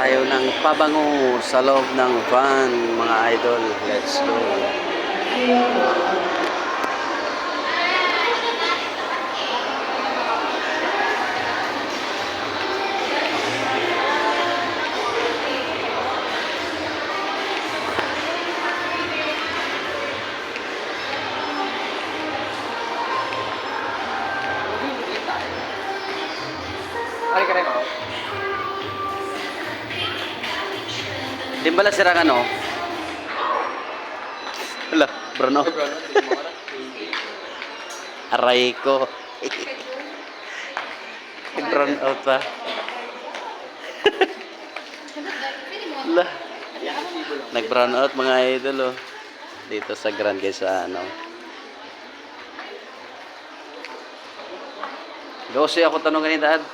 tayo ng pabango sa loob ng van, mga idol. Let's go. Ay, kaya ko. Di ba lang sirang ano? Wala, Bruno. Aray ko. Nag-brown out pa. Wala. Nag-brown out mga idol oh. Dito sa Grand Quezon ano. Gawsi ako tanong ganito Dad.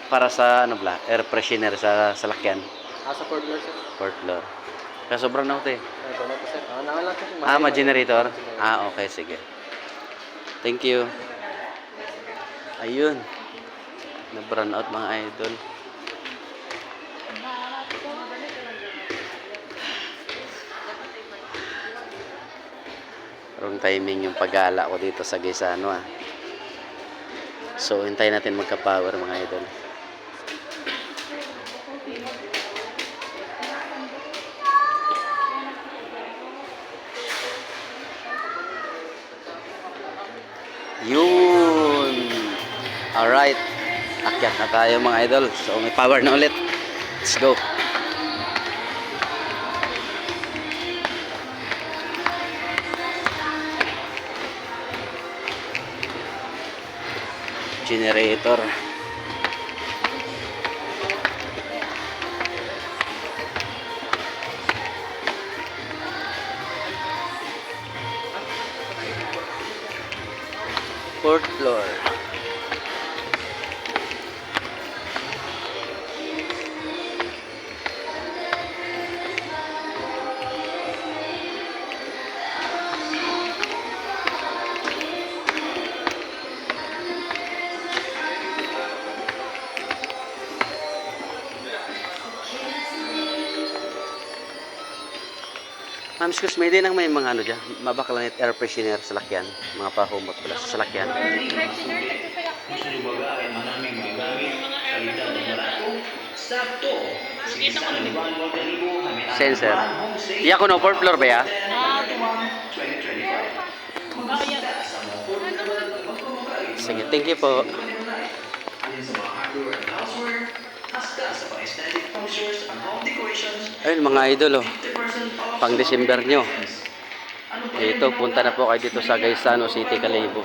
Para sa ano bla, air freshener sa salakyan. Sa fourth floor, sir. Fourth floor. Kaya sobrang out eh. Ay, brown out po, sir. Naman lang, sir. Ma-generator? Okay, sige. Thank you. Ayun. Na-brown out mga idol. Wrong timing yung pag-gala ko dito sa Gaisano ah. So, hintayin natin magka-power mga idol. Yun. Alright. Akyat na tayo mga idol. So, may power na ulit. Let's go. Generator. Fourth floor. Ma'am, excuse me, din ang may mga ano dyan, mabaklanit air freshener sa lakyan, mga pahumot pala sa lakyan. Sensor. Iya ko no, fourth floor ba ya? Sige, thank you po. Ayun mga idol oh. Pang December nyo. Dito, punta na po kayo dito sa Gaisano City, Calibo.